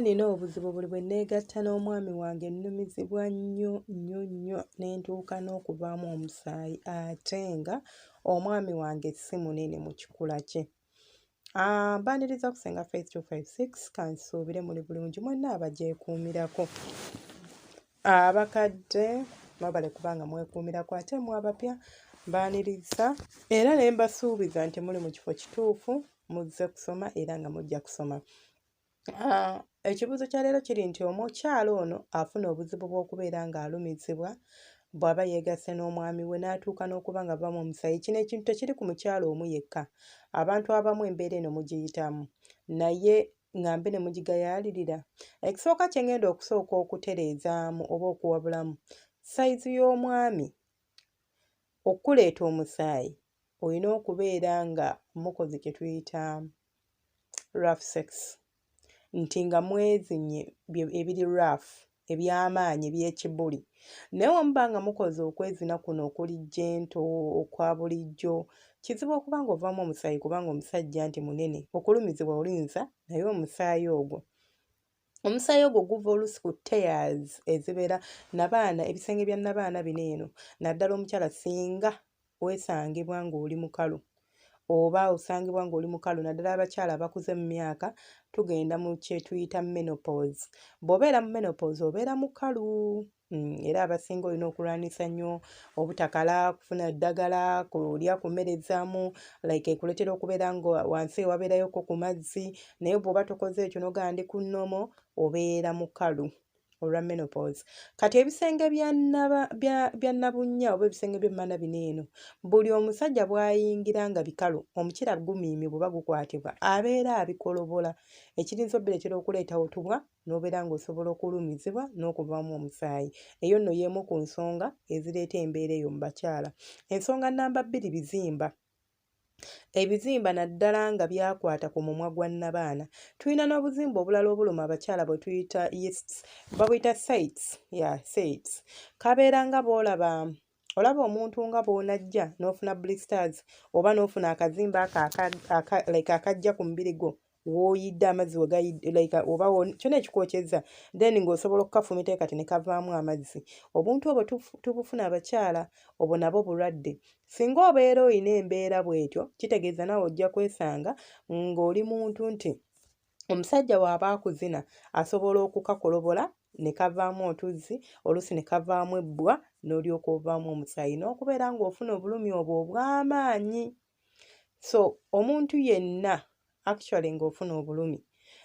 nina obuzibu buli bwe nneegatta n'omwami wange nnumizibwa nnyo ne ntuuka n'okuvaamu omusaayi ate nga omwami wange si munene mu kikula kye. Mbaaniriza kusenga Faith 256 kansuubire muli bulungi mwenna abagyekuumirako. Abakadde mwebale kubanga mwekuumirako ate mmwe abapya mbaaniriza era ne mbasuubiza nti muli mu kifo kituufu muzze kusoma era nga mujja kusoma. Ekibuuzo kya leero kiri nti omukyala ono afuna obuzibu bw'okubeera ng'alumizibwa bw'aba yeegasse n'omwami we n'atuuka n'okuba nga avaamu omusaayi. Kino ekintu tekiri ku mukyala omu yekka, abantu abamu embeera eno mugiyitamu naye ngambe ne mugigayaalirira. Ekisooka kye ngenda okusooka okutereezaamu oba okuwabulamu, sayizi y'omwami okuleeta omusaayi olina okubeera nga mukozi kye tuyita rough sex, nti nga mwezinye ebiri rough eby'amaanyi eby'ekibuli. Naye wamuba nga mukoze okwezina kuno okuli jento okwa bulijjo, kizibu okuba nga ovaamu omusaayi kubanga omusajja nti munene, okulumizibwa olinza naye omusaayi ogwo guva oluusi ku tears ezibeera nabaana, ebisenge bya nabaana bino eno, naddala omukyala singa weesangibwa ng'oli mukalu oba osangibwa ng'oli mukalu, naddala abakyala abakuze mu myaka tugenda mu kye tuyita menopause. Bw'obeera mu menopause obeera mukalu. Era abasinga olina okulwanisa nnyo obutakala, kufuna ddagala, kulya ku mmere ezzaamu like ekuleetera okubeera nga wansi ewabeerayoko ku mazzi, naye bw'oba tokoze ekyo n'ogaa ndi ku nnomo obeera mukalu olwa menopause. Kati ebisenge bya nabunnya oba ebisenge by'emmana bino eno, buli omusajja bw'ayingira nga bikalu, omukira gumiimi bw'oba gukwatibwa abeera abikolobola, ekirinza obbireetera okuleeta otubwa n'obeera ng'osobola okulumizibwa n'okuvaamu omusaayi. Eyo nno y'emu ku nsonga ezireeta embeera eyo mu bakyala. Ensonga nnamba 2, bizimba. Ebizimba naddala nga byakwata ku mumwa gwa nnabaana. Tulina n'obuzimba obulala obuluma abakyala bwe tuyita babuyita sites. Kabeera nga olaba omuntu nga bw'onajja n'ofuna blisters oba n'ofuna akazimba akajja ku mubiri gwo w'oyidde amazzi oba kyonna ekikwokyezza then ng'osobola okukafumita kati ne kavaamu amazzi. Obuntu obwo tubufuna abakyala, obwo nabo bulwadde. Singa obeera olina embeera bw'etyo kitegeeza naawe ojja kwesanga ng'oli muntu nti omusajja bw'aba akuzina asobola okukakolobola ne kavaamu otuzzi, oluusi ne kavaamu ebbwa n'olyoka ovaamu omusaayi n'okubeera ng'ofuna obulumi obwo obw'amaanyi. So omuntu yenna actually ng'ofuna obulumi,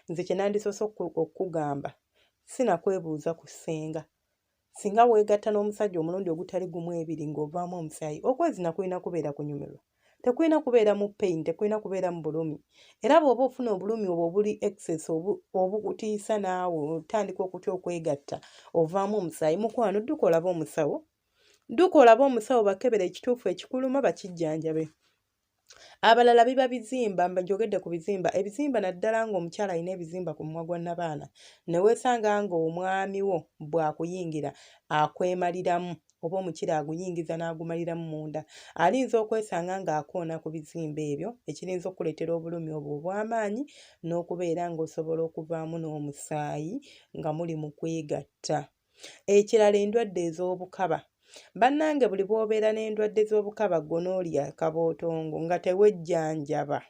nze kye nandisoose okukugamba sinakwebuuza ku ssenga. Singa weegatta n'omusajja omulundi ogutali gumu ebiri ng'ovaamu omusaayi, okwezina kulina kubeera kunyumirwa, tekulina kubeera mu pain, tekulina kubeera mu bulumi. Era bw'oba ofuna obulumi obwo obuli excess obukutiisa naawe otandika okutya okwegatta ovaamu omusaayi, mukwano dduka olabe omusawo. Dduka olabe omusawo bakebere ekituufu ekikuluma bakijjanjabe. Abalala biba bizimba, njogedde ku bizimba. Ebizimba naddala ng'omukyala alina ebizimba ku mumwa gwa nnabaana ne weesanga ng'omwami wo bw'akuyingira akwemaliramu oba omukira aguyingiza n'agumaliramu munda, alinza okwesanga ng'akoona ku bizimba ebyo, ekirinza okuleetera obulumi obwo obw'amaanyi n'okubeera ng'osobola okuvaamu n'omusaayi nga muli mu kwegatta. Ekirala endwadde ez'obukaba. Bannange buli bw'obeera n'endwadde z'obukaba ggwe n'olya kabootongo nga tewejjanjaba,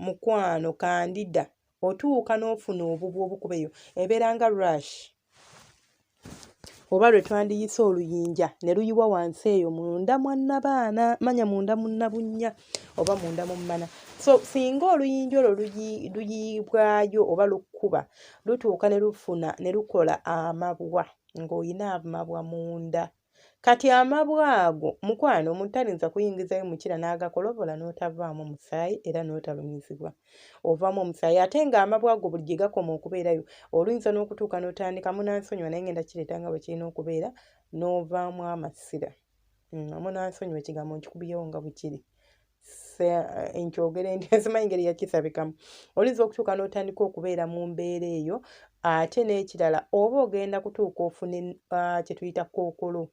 mukwano kandida, otuuka n'ofuna obubu obukubeyo, ebeera nga rush oba lwe twandiyise oluyinja ne luyiwa wansi eyo munda mwa nnabaana, manya munda mu nnabunnya oba munda mu mmana. So singa oluyinja olwo luyibwayo oba lukkuba, lutuuka ne lukola amabwa ng'olina amabwa munda. Kati amabwa ago mukwano omuntu alinza kuyingizayo mukira n'agakolobola n'otavaamu omusaayi era n'otalumizibwa, ovaamu omusaayi. Ate ng'amabwa ago buli gye gakoma okubeerayo oluyinza n'okutuuka n'otandika munansonyiwa, naye ngenda kireeta nga bwe kirina okubeera, n'ovaamu amasira. Munansonyiwa ekigambo nkikubiyewo nga bwe kiri, enkyogere simanyi ngeri yakisabikamu. Oyinza okutuuka n'otandika okubeera mu mbeera eyo. Ate n'ekirala oba ogenda kutuuka ofune kye tuyita kkookolo.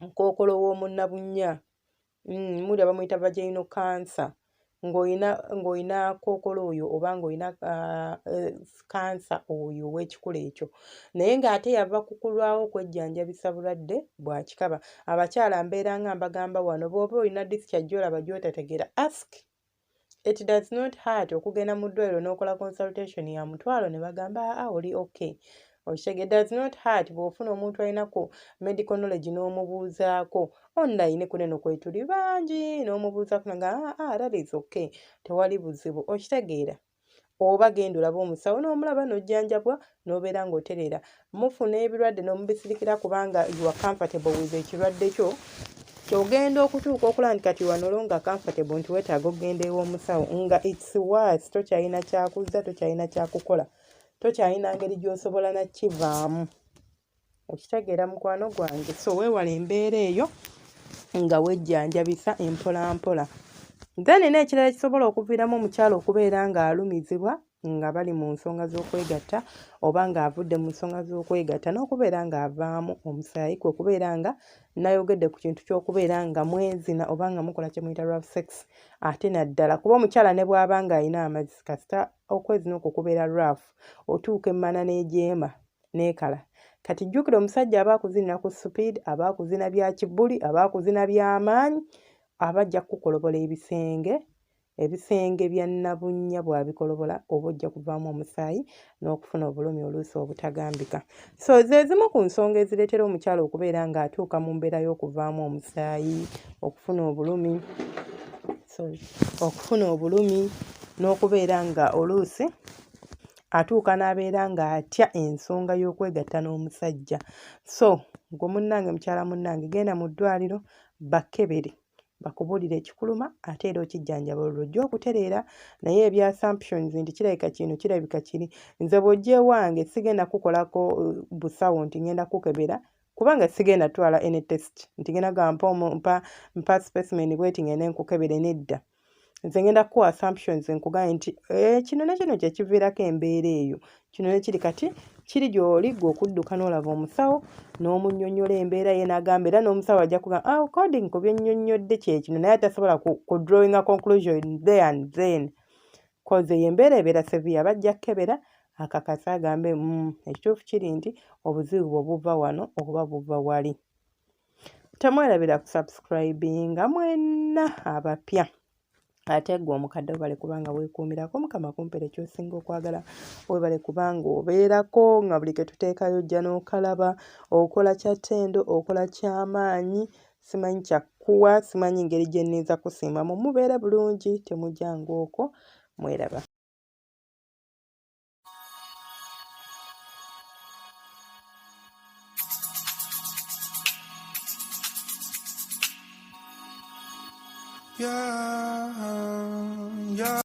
Kkookolo w'omunnabunnya, muli abamuyita vaginal cancer. ng'oyina kookolo oyo oba ng'oyina kansa oyo ow'ekikula ekyo naye ng'ate yava kukulwawo okwejjanjabisa bulwadde bwa kikaba. Abakyala mbeera nga mbagamba wano bw'oba olina discharge olaba gy'otategeera ask. It does not hurt okugenda mu ddwaliro n'okola consultation ya mutwalo ne bagamba oli okay. It does not hurt bw'ofuna omuntu alinako medical knowledge n'omubuuzaako online kuneno kwetuli bangi n'omubuuzaako nga that is okay, tewali buzibu. Okitegeera oba genda olaba omusawo n'omulaba n'ojjanjabwa n'obeera ng'oterera. Mufuna ebirwadde n'omubisirikira kubanga you are comfortable with ekirwadde kyo kyogenda okutuuka okulaba nti kati wano nga comfortable nti weetaaga okugenda ew'omusawo nga it's worse, tokyalina kyakuzza, tokyalina kyakukola, tokyalina ngeri gy'osobola nakivaamu. Okitegeera mukwano gwange, so weewala embeera eyo nga wejjanjabisa empola mpola. Then n'ekirala ekisobola okuviiramu omukyala okubeera ng'alumizibwa nga bali mu nsonga z'okwegatta oba ng'avudde mu nsonga z'okwegatta n'okubeera ng'avaamu omusaayi, kwe kubeera nga nayogedde ku kintu ky'okubeera nga mwezina oba nga mukola kye muyita rough sex ate naddala. Kuba omukyala ne bw'aba ng'alina amazzi kasita okwezina okwo kubeera rough, otuuka emmana n'ejeema n'ekala. Kati jjukira omusajja aba akuzinira ku speed, aba akuzina bya kibuli, aba akuzina by'amaanyi, aba ajja kukolobola ebisenge bya nnabunnya bw'abikolobola oba ojja kuvaamu omusaayi n'okufuna obulumi oluusi obutagambika. So ze zimu ku nsonga ezireetera omukyala okubeera ng'atuuka mu mbeera y'okuvaamu omusaayi, okufuna obulumi n'okubeera nga oluusi atuuka n'abeera ng'atya ensonga y'okwegatta n'omusajja. So gwe munnange, mukyala munnange, genda mu ddwaliro bakkebere bakubuulire ekikuluma ate era okijjanjaba olwo ojja okutereera. Naye ebya assumptions nti kirabika kino kirabika kiri, nze bw'ojja ewange sigenda kukolako busawo nti ngenda kukebera kubanga sigenda twala any test nti ngenda gamba mpa specimen bweti ngende nkukebere, nedda. Nze ngenda kuwa assumptions nkugaye nti kino ne kino kye kiviirako embeera eyo, kino ne kiri kati kiri gy'oli gwe okudduka n'olaba omusawo n'omunnyonnyola embeera ye n'agamba, era n'omusawo ajja kugamba according ku byennyonnyodde kye kino, naye atasobola ku drawing a conclusion there and then cause eyo embeera ebeera severe. Aba ajja kkebera akakase agambe ekituufu kiri nti obuzibu bwe buva wano oba buva wali. Temwerabira ku subscribinga mwenna abapya. Ate gwe omukadde webale kubanga weekuumirako, Mukama kumpere ky'osinga okwagala. Webale kubanga obeerako nga buli ke tuteekayo ojja n'okalaba, okola kya ttendo, okola ky'amaanyi, simanyi kyakkuwa, simanyi ngeri gye nniiza kusiimamu. Mubeere bulungi, temujjanga okwo, mweraba. Yeah.